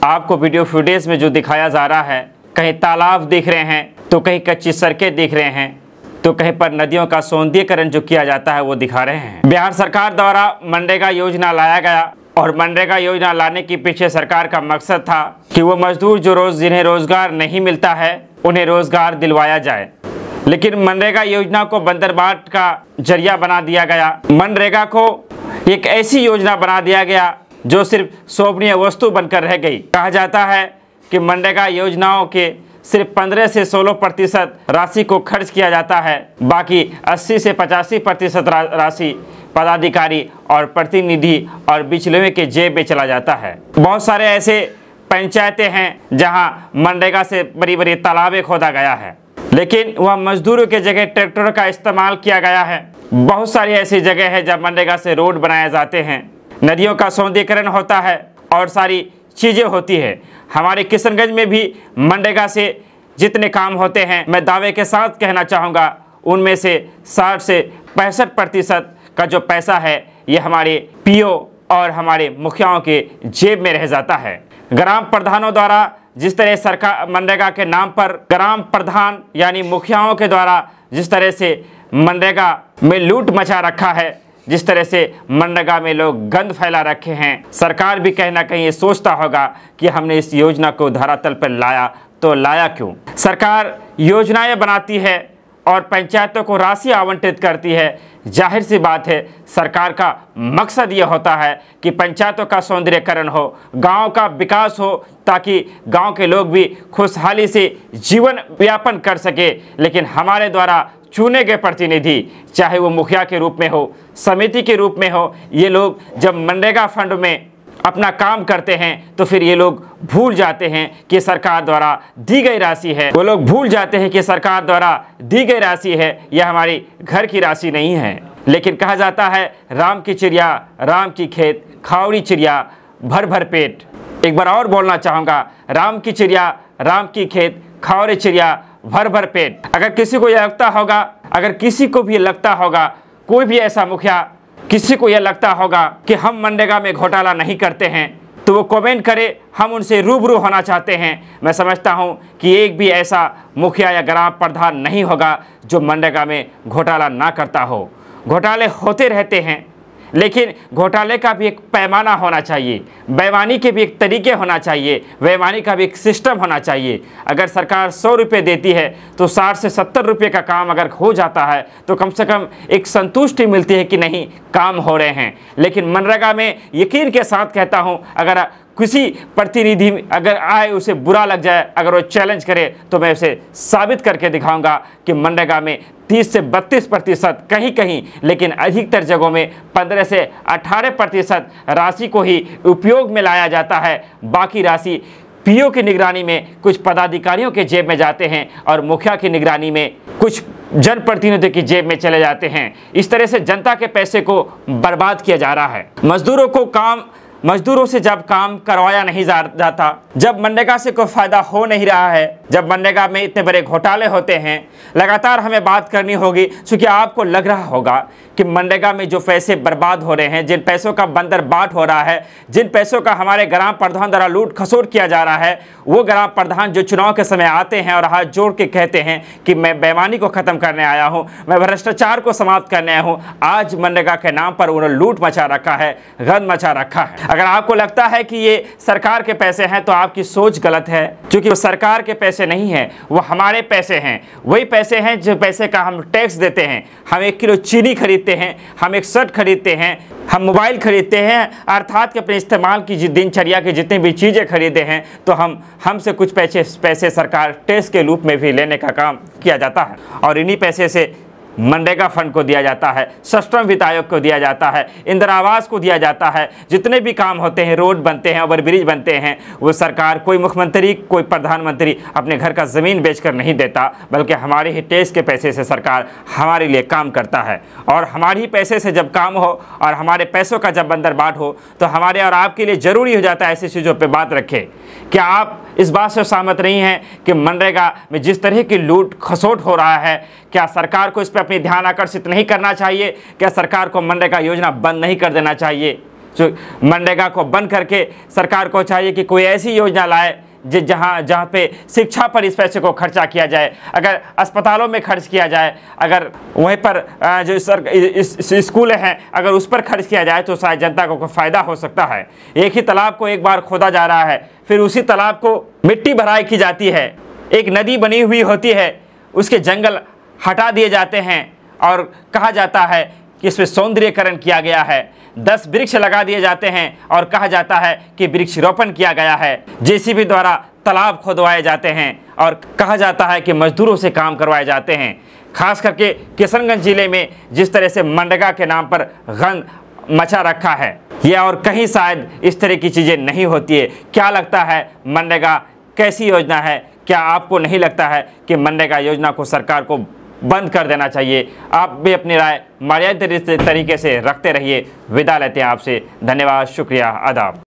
आपको video footage में जो दिखाया जा रहा है, कहीं तालाब दिख रहे हैं तो कहीं कच्ची सड़कें दिख रहे हैं, तो कहीं पर नदियों का सौंदर्यीकरण जो किया जाता है वो दिखा रहे हैं। बिहार सरकार द्वारा मनरेगा योजना लाया गया और मनरेगा योजना लाने के पीछे सरकार का मकसद था कि वो मजदूर जो जिन्हें रोजगार नहीं मिलता है उन्हें रोजगार दिलवाया जाए। लेकिन मनरेगा योजना को बंदरबाट का जरिया बना दिया गया। मनरेगा को एक ऐसी योजना बना दिया गया जो सिर्फ शोभनीय वस्तु बनकर रह गई। कहा जाता है कि मनरेगा योजनाओं के सिर्फ 15 से 16% राशि को खर्च किया जाता है, बाकी 80 से 85% राशि पदाधिकारी और प्रतिनिधि और बिचौलियों के जेब में चला जाता है। बहुत सारे ऐसे पंचायतें हैं जहां मनरेगा से बड़ी बड़ी तालाबें खोदा गया है, लेकिन वह मजदूरों के जगह ट्रैक्टरों का इस्तेमाल किया गया है। बहुत सारी ऐसी जगह है जब मनरेगा से रोड बनाए जाते हैं, नदियों का सौंदर्यीकरण होता है और सारी चीज़ें होती है। हमारे किशनगंज में भी मनरेगा से जितने काम होते हैं, मैं दावे के साथ कहना चाहूँगा उनमें से 60 से 65% का जो पैसा है ये हमारे पीओ और हमारे मुखियाओं के जेब में रह जाता है। ग्राम प्रधानों द्वारा जिस तरह सरकार मनरेगा के नाम पर ग्राम प्रधान यानी मुखियाओं के द्वारा जिस तरह से मनरेगा में लूट मचा रखा है, जिस तरह से मनरेगा में लोग गंद फैला रखे हैं, सरकार भी कहीं ना कहीं ये सोचता होगा कि हमने इस योजना को धरातल पर लाया तो लाया क्यों। सरकार योजनाएं बनाती है और पंचायतों को राशि आवंटित करती है। जाहिर सी बात है सरकार का मकसद ये होता है कि पंचायतों का सौंदर्यीकरण हो, गांव का विकास हो, ताकि गांव के लोग भी खुशहाली से जीवन यापन कर सके। लेकिन हमारे द्वारा चुने गए प्रतिनिधि, चाहे वो मुखिया के रूप में हो, समिति के रूप में हो, ये लोग जब मनरेगा फंड में अपना काम करते हैं तो फिर ये लोग भूल जाते हैं कि सरकार द्वारा दी गई राशि है। वो लोग भूल जाते हैं कि सरकार द्वारा दी गई राशि है, यह हमारी घर की राशि नहीं है। लेकिन कहा जाता है राम की चिड़िया राम की खेत, खावड़ी चिड़िया भर भर पेट। एक बार और बोलना चाहूँगा, राम की चिड़िया राम की खेत, खावड़ी चिड़िया भर भर पेट। अगर किसी को यह लगता होगा, अगर किसी को भी लगता होगा, कोई भी ऐसा मुखिया किसी को यह लगता होगा कि हम मनरेगा में घोटाला नहीं करते हैं, तो वो कमेंट करे, हम उनसे रूबरू होना चाहते हैं। मैं समझता हूं कि एक भी ऐसा मुखिया या ग्राम प्रधान नहीं होगा जो मनरेगा में घोटाला ना करता हो। घोटाले होते रहते हैं, लेकिन घोटाले का भी एक पैमाना होना चाहिए, बेईमानी के भी एक तरीके होना चाहिए, बेईमानी का भी एक सिस्टम होना चाहिए। अगर सरकार 100 रुपये देती है तो 60 से 70 रुपये का काम अगर हो जाता है तो कम से कम एक संतुष्टि मिलती है कि नहीं काम हो रहे हैं। लेकिन मनरेगा में यकीन के साथ कहता हूं, अगर किसी प्रतिनिधि अगर आए उसे बुरा लग जाए, अगर वो चैलेंज करे, तो मैं उसे साबित करके दिखाऊंगा कि मनरेगा में 30 से 32% कहीं कहीं, लेकिन अधिकतर जगहों में 15 से 18% राशि को ही उपयोग में लाया जाता है। बाकी राशि पीओ की निगरानी में कुछ पदाधिकारियों के जेब में जाते हैं और मुखिया की निगरानी में कुछ जनप्रतिनिधियों की जेब में चले जाते हैं। इस तरह से जनता के पैसे को बर्बाद किया जा रहा है। मजदूरों से जब काम करवाया नहीं जाता, जब मनरेगा से कोई फायदा हो नहीं रहा है, जब मनरेगा में इतने बड़े घोटाले होते हैं, लगातार हमें बात करनी होगी। क्योंकि आपको लग रहा होगा कि मनरेगा में जो पैसे बर्बाद हो रहे हैं, जिन पैसों का बंदरबाट हो रहा है, जिन पैसों का हमारे ग्राम प्रधान द्वारा लूट खसोट किया जा रहा है, वो ग्राम प्रधान जो चुनाव के समय आते हैं और हाथ जोड़ के कहते हैं कि मैं बेईमानी को ख़त्म करने आया हूँ, मैं भ्रष्टाचार को समाप्त करने आया हूँ, आज मनरेगा के नाम पर उन्होंने लूट मचा रखा है, गंद मचा रखा है। अगर आपको लगता है कि ये सरकार के पैसे हैं तो आपकी सोच गलत है, क्योंकि वो सरकार के पैसे नहीं हैं, वो हमारे पैसे हैं। वही पैसे हैं जो पैसे का हम टैक्स देते हैं। हम 1 किलो चीनी खरीदते हैं, हम एक शर्ट खरीदते हैं, हम मोबाइल खरीदते हैं, अर्थात कि अपने इस्तेमाल की दिनचर्या की जितनी भी चीज़ें खरीदे हैं, तो हमसे कुछ पैसे सरकार टैक्स के रूप में भी लेने का काम किया जाता है। और इन्हीं पैसे से मनरेगा फंड को दिया जाता है, सश्रम वित्त आयोग को दिया जाता है, इंदिरा आवास को दिया जाता है। जितने भी काम होते हैं, रोड बनते हैं, ओवरब्रिज बनते हैं, वो सरकार, कोई मुख्यमंत्री, कोई प्रधानमंत्री अपने घर का ज़मीन बेचकर नहीं देता, बल्कि हमारे ही टैक्स के पैसे से सरकार हमारे लिए काम करता है। और हमारे ही पैसे से जब काम हो और हमारे पैसों का जब बंदरबाट हो, तो हमारे और आपके लिए ज़रूरी हो जाता है ऐसी चीज़ों पर बात रखें। क्या आप इस बात से सहमत नहीं हैं कि मनरेगा में जिस तरह की लूट खसोट हो रहा है, क्या सरकार को इस पर अपनी ध्यान आकर्षित नहीं करना चाहिए? क्या सरकार को मनरेगा योजना बंद नहीं कर देना चाहिए? जो मनरेगा को बंद करके सरकार को चाहिए कि कोई ऐसी योजना लाए जहाँ पे शिक्षा पर इस पैसे को खर्चा किया जाए, अगर अस्पतालों में खर्च किया जाए, अगर वहीं पर जो स्कूल हैं अगर उस पर खर्च किया जाए तो शायद जनता को कोई फ़ायदा हो सकता है। एक ही तालाब को एक बार खोदा जा रहा है, फिर उसी तालाब को मिट्टी भराई की जाती है, एक नदी बनी हुई होती है, उसके जंगल हटा दिए जाते हैं और कहा जाता है कि इसमें सौंदर्यीकरण किया गया है, 10 वृक्ष लगा दिए जाते हैं और कहा जाता है कि वृक्षारोपण किया गया है, जेसीबी द्वारा तालाब खोदवाए जाते हैं और कहा जाता है कि मजदूरों से काम करवाए जाते हैं। खास करके किशनगंज जिले में जिस तरह से मनरेगा के नाम पर गंद मचा रखा है, यह और कहीं शायद इस तरह की चीज़ें नहीं होती है। क्या लगता है मनरेगा कैसी योजना है? क्या आपको नहीं लगता है कि मनरेगा योजना को सरकार को बंद कर देना चाहिए? आप भी अपनी राय मर्यादित तरीके से रखते रहिए। विदा लेते हैं आपसे। धन्यवाद, शुक्रिया, आदाब।